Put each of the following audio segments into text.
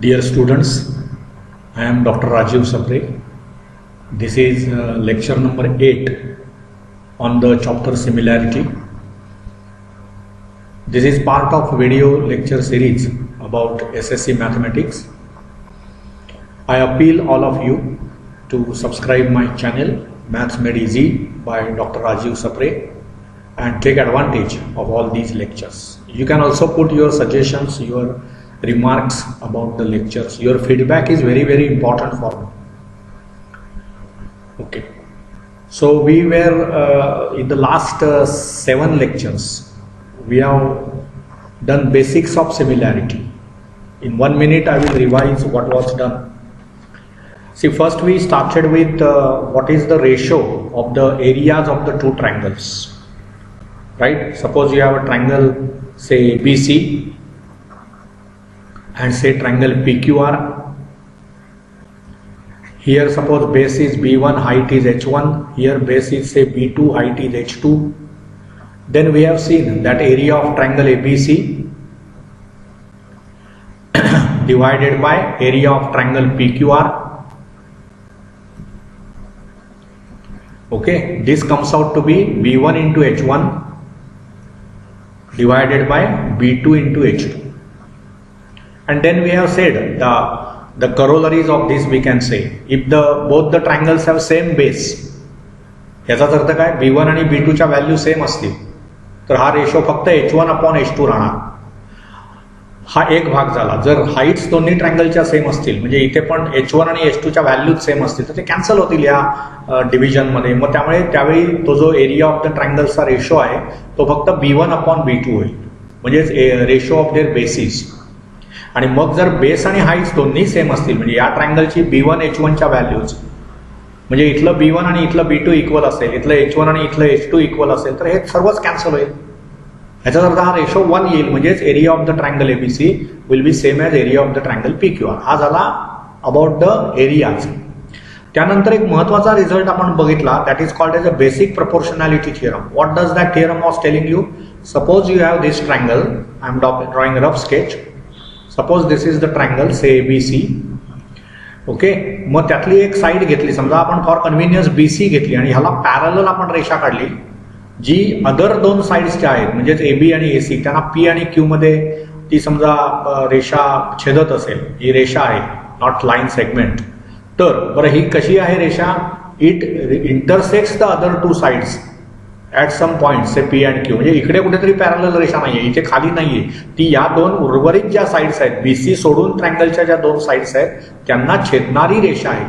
Dear students, I am Dr. Rajiv Sapre. This is lecture number 8 on the chapter similarity. This is part of video lecture series about SSC mathematics. I appeal all of you to subscribe my channel Maths Made Easy by Dr. Rajiv Sapre and take advantage of all these lectures. You can also put your suggestions, your remarks about the lectures. Your feedback is very important for me. Okay, so we were in the last 7 lectures we have done basics of similarity. In 1 minute I will revise what was done. See, first we started with what is the ratio of the areas of the two triangles, right? Suppose you have a triangle, say ABC, and say triangle PQR. Here suppose base is B1, height is H1. Here base is say B2, height is H2. Then we have seen that area of triangle ABC divided by area of triangle PQR. Okay, this comes out to be B1 into H1 divided by B2 into H2. And then we have said the corollaries of this we can say, if both the triangles have same base, याचाच अर्थ काय, B1 आणि B2 च्या value same असतील तर हा ratio फक्त H1/H2 राहणार. हा एक भाग झाला. जर हाईट्स दोन्ही ट्रायंगलच्या सेम असतील, म्हणजे इथे पण H1 आणि H2 च्या व्हॅल्यूज सेम असतील तर ते कॅन्सल होतील या डिव्हिजन मध्ये. मग त्यामुळे त्यावेळी तो जो एरिया ऑफ द ट्रायंगलचा रेशो आहे तो फक्त B1/B2 होईल, म्हणजे रेशो ऑफ देअर बेसिस. आणि मग जर बेस आणि हाईट्स दोन्ही सेम असतील, म्हणजे या ट्रायंगलची B1 H1 च्या व्हॅल्यूज, म्हणजे इथलं B1 आणि इथलं B2 इक्वल असेल, इथलं H1 आणि इथलं H2 इक्वल असेल, तर हे सर्वच कॅन्सल होईल. याचा अर्थ हा रेशो 1 येईल, म्हणजेच area of the triangle ABC will be same as area of the triangle PQR. हा झाला अबाउट द एरियाज. त्यानंतर एक महत्वाचा रिझल्ट आपण बघितला, that is called as a basic proportionality theorem. What does that theorem was telling you? Suppose you have this triangle, I am drawing rough sketch. Suppose this is the triangle say ABC. Okay, मग त्यातली एक side घेतली, समजा आपण for convenience BC घेतली आणि ह्याला parallel आपण रेषा काढली, जी अदर दोन साईड्सच्या आहेत, म्हणजेच AB आणि AC, त्यांना P आणि Q मध्ये ती समजा रेषा छेदत असेल, ही रेषा आहे, नॉट लाईन सेगमेंट. तर बरं ही कशी आहे रेषा? It intersects the other two sides at some point say P and Q. म्हणजे इकडे कुठेतरी पॅरलल रेषा नाहीये, इथे खाली नाहीये, ती या दोन उर्वरित ज्या साइड्स आहेत, BC सोडून ट्रायंगलच्या ज्या दोन साइड्स आहेत त्यांना छेदणारी रेषा आहे.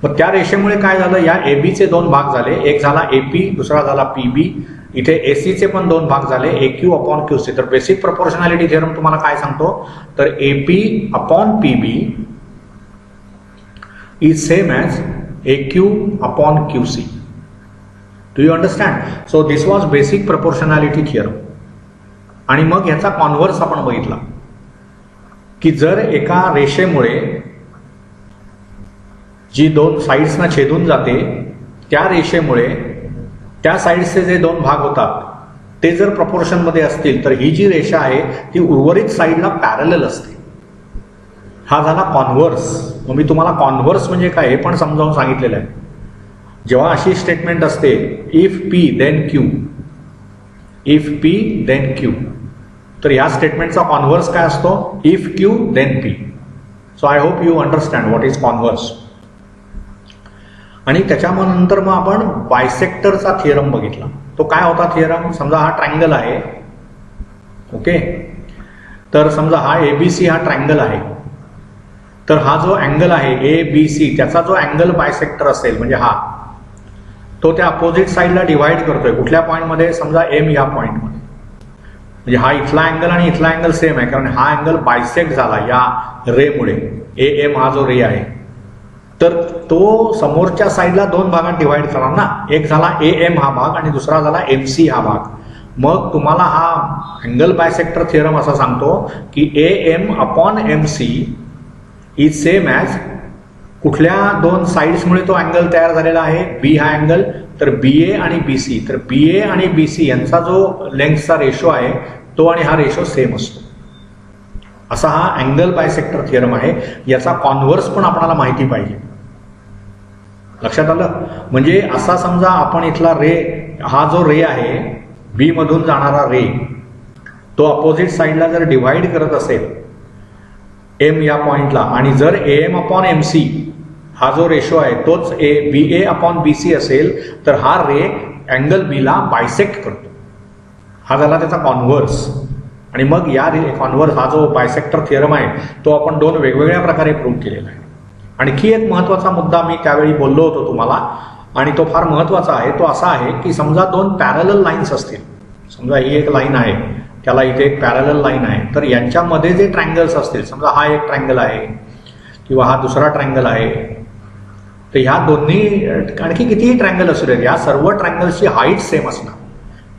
मग त्या रेषेमुळे काय झालं, या ABचे दोन भाग झाले, एक झाला AP, दुसरा झाला PB. इथे ACचे पण दोन भाग झाले, AQ/QC. तर बेसिक प्रपोर्शनॅलिटी थिअरम तुम्हाला काय सांगतो, तर AP/PB is same as AQ/QC. Do you understand? So this was basic proportionality theorem. आणि मग याचा कॉन्व्हर्स आपण बघितला की जर एका रेषेमुळे जी दोन साइड्सना छेदून जाते, त्या रेषेमुळे त्या साइड्सचे जे दोन भाग होतात ते जर प्रपोर्शन मध्ये असतील तर ही जी रेषा आहे ती उर्वरित साइडला पॅरलल असते. हा झाला कॉन्व्हर्स. मग मी तुम्हाला कॉन्व्हर्स म्हणजे काय हे पण समजावून सांगितलेलं आहे. जेव्हा अशी स्टेटमेंट असते, if P then Q, if P then Q, तर या स्टेटमेंटचा कॉन्व्हर्स काय असतो? If Q then P. So I hope you understand what is converse. आणि त्याच्यानंतर मग आपण बायसेक्टरचा थिअरम बघितला. तो काय होता थिअरम? समजा हा ट्रायंगल आहे, ओके, तर समजा हा ABC हा ट्रायंगल आहे, तर हा जो अँगल आहे ABC, त्याचा जो अँगल बायसेक्टर असेल, म्हणजे हा, तो त्या अपोजिट साईडला डिवाइड करतोय. कुठल्या पॉईंटमध्ये? समजा M या पॉईंटमध्ये. म्हणजे हा इथला अँगल आणि इथला अँगल सेम आहे, कारण हा अँगल बायसेक्ट झाला या रेमुळे. AM हा जो रे आहे, तर तो समोरच्या साईडला दोन भागात डिवाइड करणार ना. एक झाला AM हा भाग आणि दुसरा झाला MC हा भाग. मग तुम्हाला हा अँगल बायसेक्टर थिअरम असा सांगतो की AM/MC इज सेम ॲज कुठल्या दोन साइड्समुळे तो अँगल तयार झालेला आहे? B हा अँगल, तर BA आणि BC. तर BA आणि BC यांचा जो लेंथचा रेशो आहे तो आणि हा रेशो सेम असतो. असा हा अँगल बायसेक्टर थिअरम आहे. याचा कॉन्व्हर्स पण आपल्याला माहिती पाहिजे. लक्षात आलं? म्हणजे असा समजा आपण इथला रे, हा जो रे आहे बी मधून जाणारा रे, तो अपोजिट साईडला जर डिव्हाइड करत असेल एम या पॉइंटला, आणि जर एम अपॉन एम सी हा जो रेशो आहे तोच बी ए अपॉन बी सी असेल, तर हा रे अँगल बीला बायसेक्ट करतो. हा झाला त्याचा कॉन्व्हर्स. आणि मग या कॉन्व्हर्स हा जो बायसेक्टर थिअरम आहे तो आपण दोन वेगवेगळ्या प्रकारे प्रूव्ह केलेला आहे. आणखी एक महत्वाचा मुद्दा मी त्यावेळी बोललो होतो तुम्हाला, आणि तो फार महत्वाचा आहे. तो असा आहे की समजा दोन पॅरलल लाईन्स असतील, समजा ही एक लाईन आहे, त्याला इथे एक पॅरलल लाईन आहे, तर यांच्यामध्ये जे ट्रायंगल्स असतील, समजा हा एक ट्रायंगल आहे किंवा हा दुसरा ट्रायंगल आहे, तर ह्या दोन्ही आणखी कितीही ट्रायंगल असू देत, या सर्व ट्रायंगल्सची हाईट सेम असणार.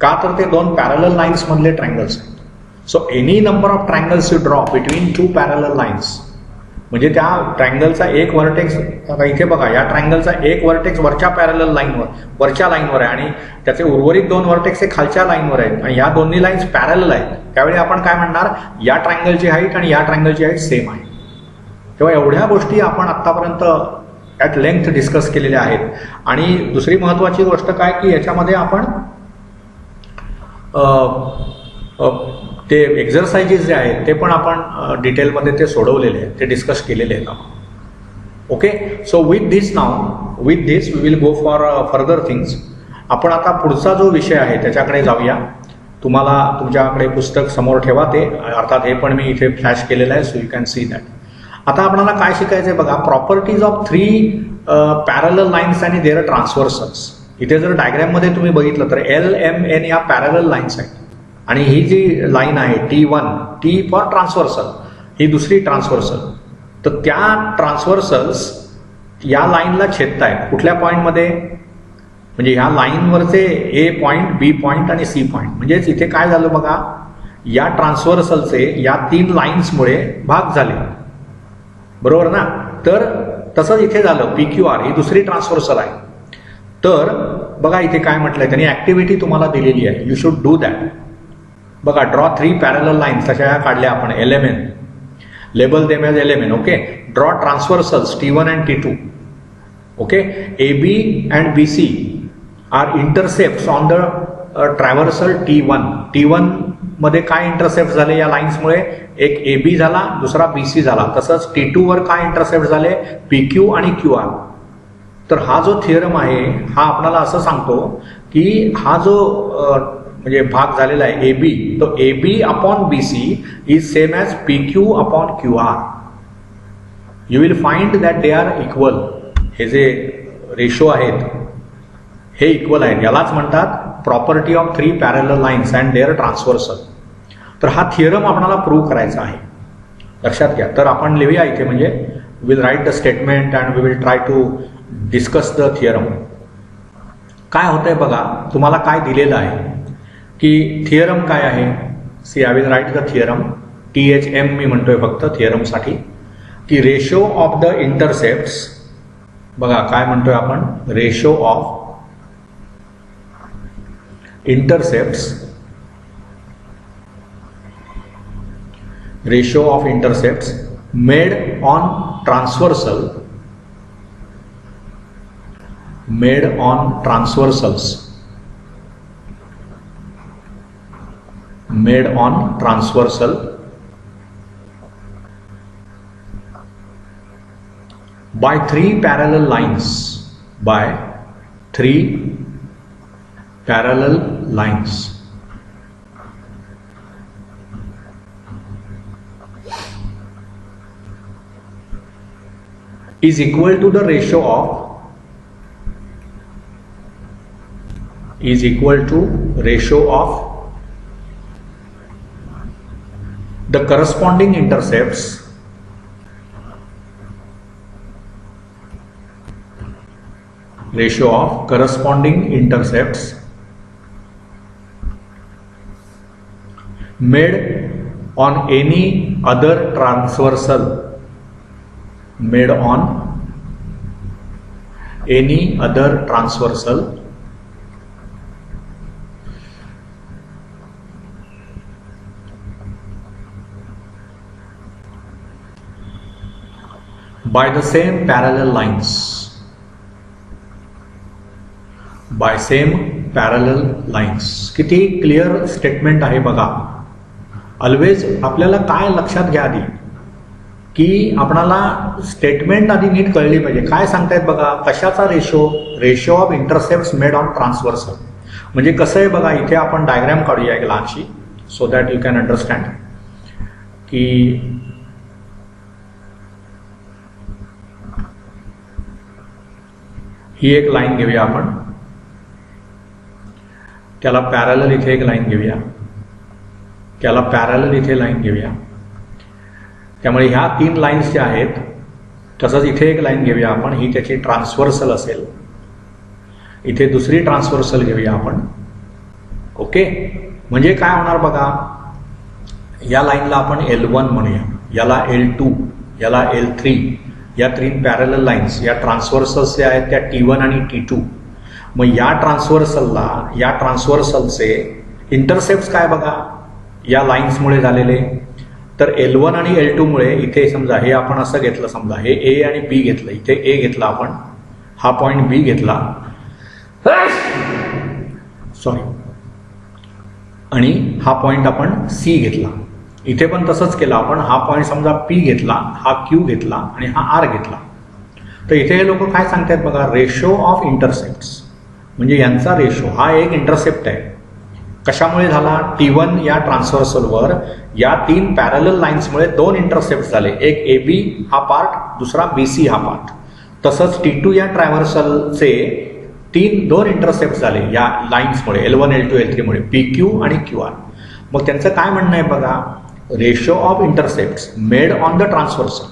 का तर ते दोन पॅरलल लाईन्स मधले ट्रायंगल्स आहेत. So any number of triangles you draw between two parallel lines, म्हणजे त्या ट्रायंगलचा एक व्हर्टेक्स, आता इथे बघा या ट्रायंगलचा एक व्हर्टेक्स वरच्या पॅरलल लाईनवर, वरच्या लाईनवर आहे, आणि त्याचे उर्वरित दोन व्हर्टेक्स हे खालच्या लाईनवर आहेत, आणि या दोन्ही लाईन्स पॅरलल आहेत. त्यावेळी आपण काय म्हणणार, या ट्रायंगलची हाईट आणि या ट्रायंगलची हाईट सेम आहे. तेव्हा एवढ्या गोष्टी आपण आतापर्यंत ॲट लेंथ डिस्कस केलेल्या आहेत. आणि दुसरी महत्वाची गोष्ट काय की याच्यामध्ये आपण ते एक्झरसाइजेस जे आहेत ते पण आपण डिटेलमध्ये ते सोडवलेले आहेत, ते डिस्कस केलेले आहेत आपण. Okay, so with this we will go for further things. आपण आता पुढचा जो विषय आहे त्याच्याकडे जाऊया. तुम्हाला तुमच्याकडे पुस्तक समोर ठेवा, ते अर्थात हे पण मी इथे फ्लॅश केलेलं आहे, so you can see that. आता आपल्याला काय शिकायचं आहे बघा, properties of three parallel lines आणि देअर ट्रान्सव्हर्सल्स. इथे जर डायग्रॅममध्ये तुम्ही बघितलं तर एल एम एन या पॅरलल लाईन्स आहेत, आणि ही जी लाईन आहे T1, टी फॉर ट्रान्सव्हर्सल, ही दुसरी ट्रान्सव्हर्सल. तर त्या ट्रान्सव्हर्सल्स या लाईनला छेदतायत कुठल्या पॉईंटमध्ये, म्हणजे ह्या लाईनवरचे ए पॉईंट, बी पॉईंट आणि सी पॉईंट. म्हणजेच इथे काय झालं बघा, या ट्रान्सव्हर्सलचे या तीन लाईन्समुळे भाग झाले, बरोबर ना. तर तसंच इथे झालं PQR, ही दुसरी ट्रान्सव्हर्सल आहे. तर बघा इथे काय म्हटलंय त्यांनी, ऍक्टिव्हिटी तुम्हाला दिलेली आहे, यू शुड डू दॅट. बघा, ड्रॉ थ्री पॅरलल लाईन्स, तशा ह्या काढल्या आपण, LMN, label them as LMN. Okay, draw transversals T1 and T2. Okay, AB and BC are intercepts on the transversal T1. T1 मध्ये काय इंटरसेप्ट झाले या लाईन्समुळे, एक AB झाला, दुसरा BC झाला. तसंच T2 वर काय इंटरसेप्ट झाले, PQ आणि QR. तर हा जो थिअरम आहे हा आपल्याला असं सांगतो की हा जो म्हणजे भाग झालेला आहे AB, तो AB upon BC is same as PQ upon QR. You will find that they are equal. हे जे रेशो आहेत हे इक्वल आहेत. यालाच म्हणतात property of three parallel lines and their transversal. तर हा थिअरम आपल्याला प्रूव्ह करायचा आहे, लक्षात घ्या. तर आपण लिहूया इथे, म्हणजे will write the statement and we will try to discuss the theorem. काय होतंय बघा, तुम्हाला काय दिलेलं आहे की थिअरम काय आहे. See I will write the theorem, THM मी म्हणतोय फक्त थिअरमसाठी, की रेशो ऑफ द इंटरसेप्ट्स. बघा काय म्हणतोय आपण, ratio of intercepts, ratio of intercepts made on transversal, made on transversals, made on transversal by three parallel lines, by three parallel lines. Is equal to the ratio of, is equal to ratio of the corresponding intercepts, ratio of corresponding intercepts made on any other transversal, made on any other transversal by the same parallel lines, by same parallel lines. किती clear statement आहे बघा. Always आपल्याला काय लक्षात घ्या आधी की आपणाला स्टेटमेंट आधी नीट कळली पाहिजे. काय सांगतायत बघा, कशाचा ratio, ratio of intercept made on transversal. म्हणजे कसं आहे बघा, इथे आपण डायग्राम काढूया एक लहानशी, so that you can understand की ही एक लाईन घेऊया आपण, त्याला पॅरलल इथे एक लाईन घेऊया, त्याला पॅरलल इथे लाईन घेऊया. त्यामुळे ह्या 3 लाईन्स ज्या आहेत, तसंच इथे एक लाईन घेऊया आपण, ही त्याची ट्रान्सव्हर्सल असेल, इथे दुसरी ट्रान्सव्हर्सल घेऊया आपण. ओके, म्हणजे काय होणार बघा, या लाईनला आपण L1 म्हणूया, याला L2, याला L3, या 3 पॅरलल लाईन्स, या ट्रान्सव्हर्सल्स ज्या आहेत त्या T1 आणि T2. मग या ट्रान्सव्हर्सलला, या ट्रान्सव्हर्सलचे इंटरसेप्ट काय बघा या लाईन्समुळे झालेले, तर L1 आणि L2 मुळे इथे समजा हे आपण असं घेतलं, समजा हे A आणि B घेतलं, इथे A घेतला आपण, हा पॉइंट B घेतला, सॉरी, आणि हा पॉइंट आपण C घेतला. इथे पण तसंच केलं आपण, हा पॉइंट समजा P घेतला, हा Q घेतला आणि हा R घेतला. तर इथे हे लोक काय सांगतात बघा, रेशो ऑफ इंटरसेप्ट, म्हणजे यांचा रेशो हा एक इंटरसेप्ट आहे. कशामुळे झाला, T1 या ट्रान्सव्हर्सलवर या 3 पॅरलल लाईन्समुळे 2 इंटरसेप्ट झाले, एक AB हा पार्ट, दुसरा BC हा पार्ट. तसंच T2 या ट्रॅव्हर्सलचे 2 इंटरसेप्ट झाले या लाईन्समुळे, L1, L2, L3 मुळे, PQ आणि QR. मग त्यांचं काय म्हणणं आहे बघा, ratio of intercept made on the transversal,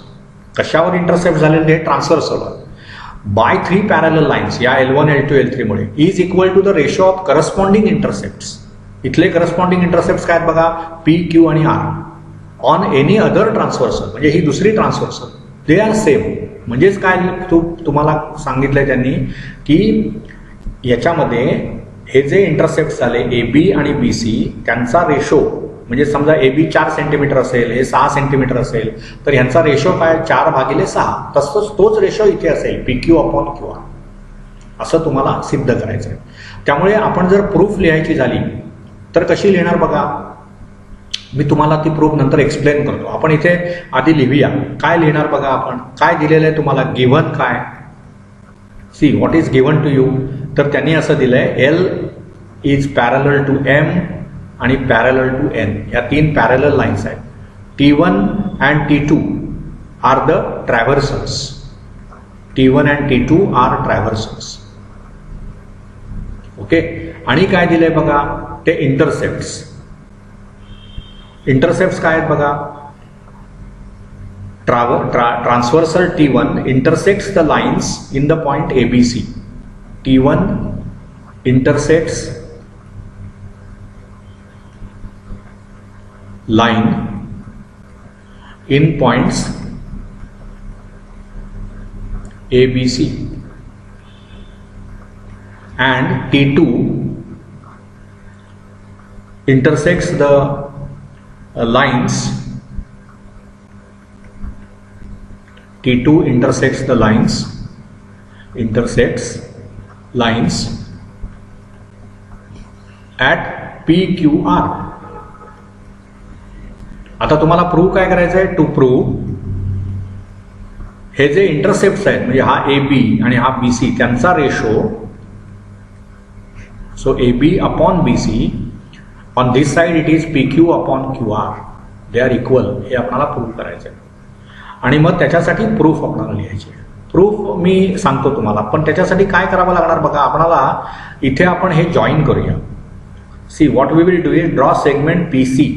कशावर इंटरसेप्ट झालेले, ट्रान्सव्हर्सलवर, बाय 3 पॅरलल लाईन्स या L1, L2, L3 मुळे, is equal to the ratio of corresponding intercepts. इथले करस्पॉन्डिंग इंटरसेप्ट काय आहेत बघा, P, Q आणि R on any other transversal, म्हणजे ही दुसरी ट्रान्सव्हर्सल, दे आर सेम. म्हणजेच काय तुम्हाला सांगितलंय त्यांनी की याच्यामध्ये हे जे इंटरसेप्ट झाले AB आणि BC, त्यांचा रेशो, म्हणजे समजा AB 4 सेंटीमीटर असेल, हे 6 सेंटीमीटर असेल, तर ह्यांचा रेशो काय, 4/6. तसंच तोच रेशो इथे असेल, PQ/QR. असं तुम्हाला सिद्ध करायचं आहे. त्यामुळे आपण जर प्रूफ लिहायची झाली तर कशी लिहिणार बघा, मी तुम्हाला ती प्रूफ नंतर एक्सप्लेन करतो. आपण इथे आधी लिहूया, काय लिहिणार बघा आपण, काय दिलेलं आहे तुम्हाला, गिव्हन काय, see what is given to you. तर त्यांनी असं दिलंय, L is parallel to M आणि पॅरलल टू N, या 3 पॅरलल लाईन्स आहेत. T1 and T2 are the transversals, T1 and T2 are transversals. Okay, आणि काय दिलंय बघा, ते इंटरसेप्ट्स. इंटरसेप्ट्स काय आहेत बघा, transversal T1 intersects the lines in the point ABC. T1 intersects line in points ABC, and T2 intersects the lines, T2 intersects the lines, at PQR. आता तुम्हाला प्रूव्ह काय करायचं आहे, टू प्रूव्ह हे जे इंटरसेप्ट्स आहेत, म्हणजे हा AB आणि हा BC, त्यांचा ratio, so AB upon BC, on this side it is PQ upon QR, they are equal, हे आपल्याला प्रूव्ह करायचं आहे. आणि मग त्याच्यासाठी प्रूफ आपल्याला लिहायचे. प्रूफ मी सांगतो तुम्हाला, पण त्याच्यासाठी काय करावं लागणार बघा, आपल्याला इथे आपण हे जॉईन करूया. See what we will do is draw segment PC,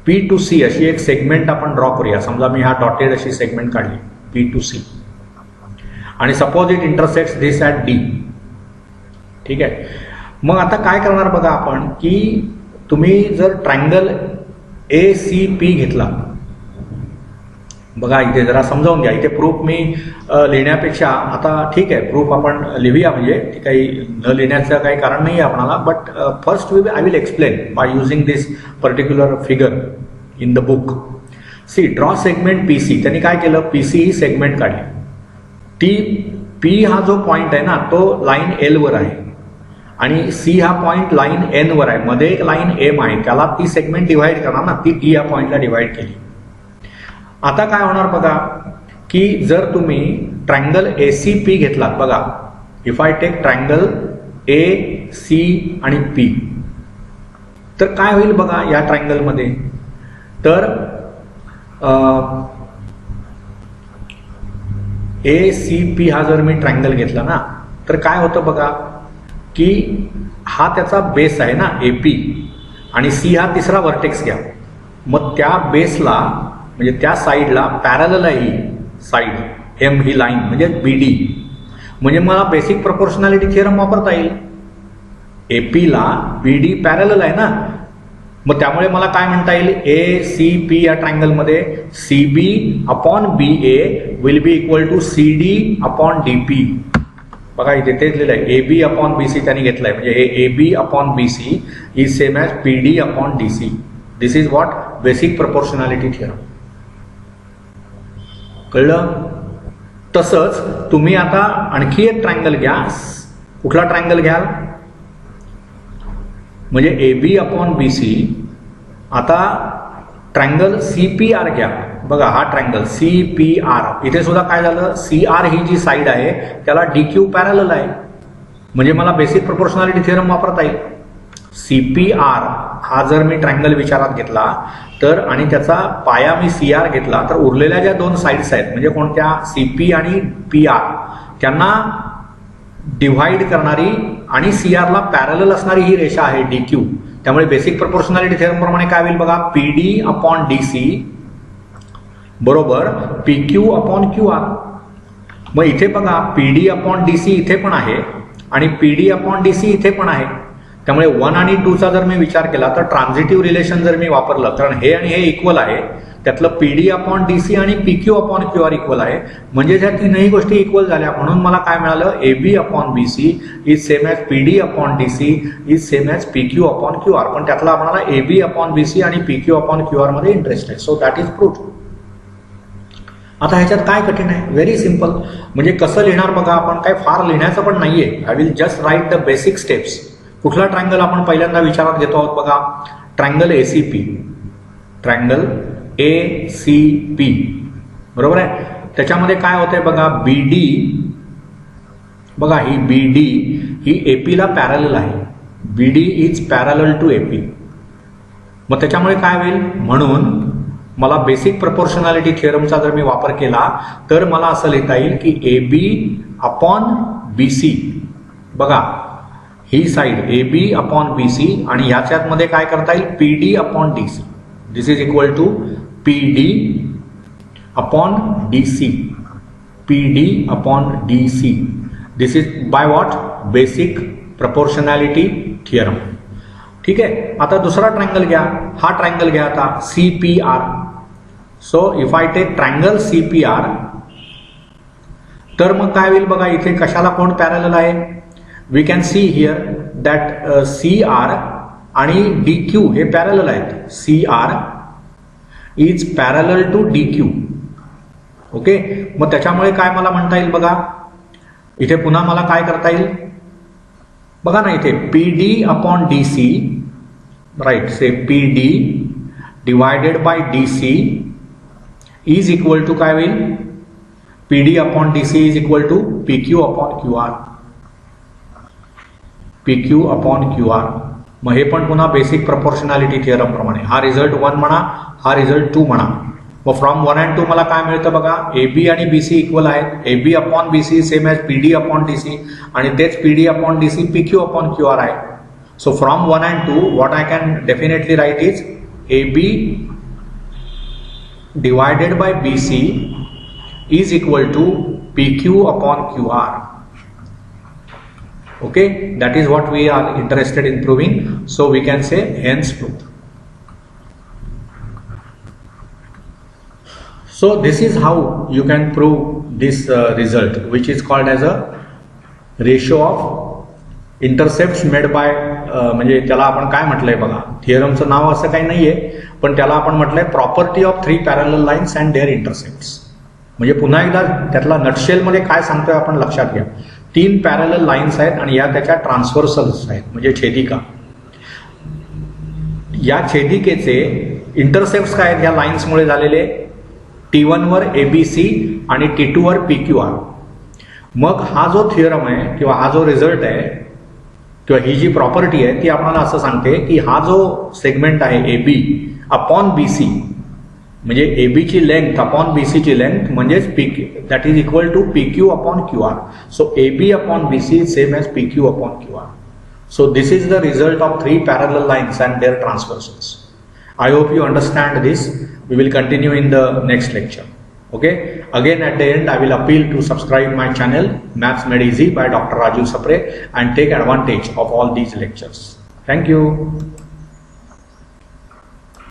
P to C अशी एक सेगमेंट आपण ड्रॉ करूया. समजा मी हा डॉटेड अशी सेगमेंट काढली P to C, आणि suppose it intersects this at D. ठीक आहे, मग आता काय करणार बघा आपण, की तुम्ही जर ट्रायंगल ACP घेतला, बघा इथे जरा समजावून घ्या. इथे प्रूफ मी लिहिण्यापेक्षा, आता ठीक आहे प्रूफ आपण लिहूया, म्हणजे काही न लिहिण्याचं काही कारण नाही आहे आपणाला, but first I will explain by using this particular figure in the book. See draw segment PC, त्यांनी काय केलं, पीसी ही सेगमेंट काढली. टी पी हा जो पॉइंट आहे ना तो लाईन एल वर आहे आणि सी हा पॉइंट लाईन एन वर आहे, मध्ये एक लाईन एम आहे, त्याला ती सेगमेंट डिव्हाइड करणार ना, ती टी या पॉइंटला डिव्हाइड केली. आता काय होणार बघा की जर तुम्ही ट्रायंगल एसीपी घेतलात, बघा if I take triangle A C आणि पी, तर काय होईल बघा या ट्रायंगलमध्ये, तर ए सी पी हा जर मी ट्रायंगल घेतला ना तर काय होतं बघा की हा त्याचा बेस आहे ना एपी आणि सी हा तिसरा व्हर्टेक्स घ्या, मग त्या बेसला म्हणजे त्या साईडला पॅरलल आहे ही साईड एम ही लाईन म्हणजे बीडी, म्हणजे मला बेसिक प्रोपोर्शनॅलिटी थिअरम वापरता येईल. एपीला बीडी पॅरलल आहे ना, मग त्यामुळे मला काय म्हणता येईल, ए सी पी या ट्रायंगलमध्ये C B upon B A will be equal to C D upon D P. बघा इथे तेच लिहिलं आहे, ए बी अपॉन बी सी त्यांनी घेतलंय, म्हणजे हे A B upon B C is same as P D upon D C. This is what basic proportionality theorem. कळलं? तसंच तुम्ही आता आणखी एक ट्रायंगल घ्या. कुठला ट्रायंगल घ्याल, म्हणजे A B upon B C. आता ट्रायंगल सी पी आर घ्या, बघा हा ट्रायंगल सी पी आर, इथे सुद्धा काय झालं, सी आर ही जी साईड आहे त्याला डी क्यू पॅरलल आहे, म्हणजे मला बेसिक प्रोपोर्शनॅलिटी थिअरम वापरता येईल. सी पी आर हा जर मी ट्रायंगल विचारात घेतला तर आणि त्याचा पाया मी सी आर घेतला तर उरलेल्या ज्या दोन साईड्स आहेत म्हणजे कोणत्या, सी पी आणि पी आर, त्यांना डिव्हाइड करणारी आणि सी आरला पॅरलल असणारी ही रेषा आहे डी क्यू. त्यामुळे बेसिक प्रोपोर्शनॅलिटी थिअरम प्रमाणे काय होईल बघा, P D upon D C बरोबर P Q upon Q R. मग इथे बघा P D upon D C इथे पण आहे आणि P D upon D C इथे पण आहे. त्यामुळे 1 आणि 2चा जर मी विचार केला तर ट्रान्झिटिव्ह रिलेशन जर मी वापरलं, कारण हे आणि हे इक्वल आहे, त्यातलं P D upon D C आणि P Q upon Q R equal आहे, म्हणजे ज्या तीनही गोष्टी इक्वल झाल्या, म्हणून मला काय मिळालं, A B upon B C is same as P D upon D C is same as P Q upon Q R. पण त्यातला आपल्याला A B upon B C आणि P Q upon Q R मध्ये interest आहे, so that is proved. आता ह्याच्यात काय कठीण आहे, व्हेरी सिम्पल. म्हणजे कसं लिहिणार बघा, आपण काय फार लिहिण्याचं पण नाहीये, I will just write the basic steps. कुठला ट्रायंगल आपण पहिल्यांदा विचारात घेतो आहोत बघा, triangle ACP, triangle A C P बरोबर आहे. त्याच्यामध्ये काय होतंय बघा, बी डी, बघा ही बी डी ही एपीला पॅरलल आहे, B D is parallel to A. मग त्याच्यामुळे काय होईल, म्हणून मला बेसिक प्रोपोर्शनॅलिटी थिअरमचा जर मी वापर केला तर मला असं लिहिता येईल की ए बी अपॉन बी सी, बघा ही side A B upon B C आणि ह्याच्यात मध्ये काय करता येईल, P D upon D C. This is equal to P D upon D C, P D upon D C. This is by what, basic proportionality theorem. ठीक आहे. आता दुसरा ट्रायंगल घ्या, हा ट्रायंगल घ्या आता C P R. So if I take triangle C P R, तर मग काय होईल बघा, इथे कशाला कोण पॅरलल आहे, we can see here that C R आणि डी क्यू हे पॅरलल आहेत. C R is parallel to D Q. Okay, मग त्याच्यामुळे काय मला म्हणता येईल बघा, इथे पुन्हा मला काय करता येईल बघा ना, इथे P D upon D C, right, say P D divided by D C is equal to काय होईल, P D upon D C is equal to P Q upon Q R, P Q upon Q R. मग हे पण पुन्हा basic proportionality theorem प्रमाणे, हा result 1 म्हणा, हा रिझल्ट 2 म्हणा. मग फ्रॉम 1 and 2 मला काय मिळतं बघा, ए बी आणि बी सी इक्वल आहेत, A B upon B C same as P D upon D C आणि तेच P D upon D C P Q upon Q R आहे. So from 1 and 2 what I can definitely write is A B divided by B C is equal to P Q upon Q R. Okay, that is what we are interested in proving, so we can say hence proved. So this is how you can prove this result, which is called as a ratio of intercepts made by म्हणजे त्याला आपण काय म्हटलंय बघा, थिअरमचं नाव असं काही नाहीये, पण त्याला आपण म्हटलंय property of 3 parallel lines and their intersects. म्हणजे पुन्हा एकदा त्यातला नटशेलमध्ये काय सांगतोय आपण लक्षात घ्या. 3 पॅरलल लाईन्स आहेत आणि या त्याच्या ट्रान्सव्हर्सल्स आहेत म्हणजे छेदिका. या छेदिकेचे इंटरसेप्ट काय आहेत या लाईन्समुळे झालेले, T1 वर ABC आणि T2 वर PQR. मग हा जो थिअरम आहे किंवा हा जो रिझल्ट आहे किंवा ही जी प्रॉपर्टी आहे ती आपल्याला असं सांगते की हा जो सेगमेंट आहे AB अपॉन BC म्हणजे AB ची लेंथ अपॉन BC ची लेंथ म्हणजेच PQ that is equal to PQ upon QR. So AB upon BC is same as PQ upon QR. So this is the result of 3 parallel lines and their transversals. I hope you understand this. We will continue in the next lecture. Okay. Again at the end I will appeal to subscribe my channel Maths Made Easy by Dr. Raju Sapre and take advantage of all these lectures. Thank you.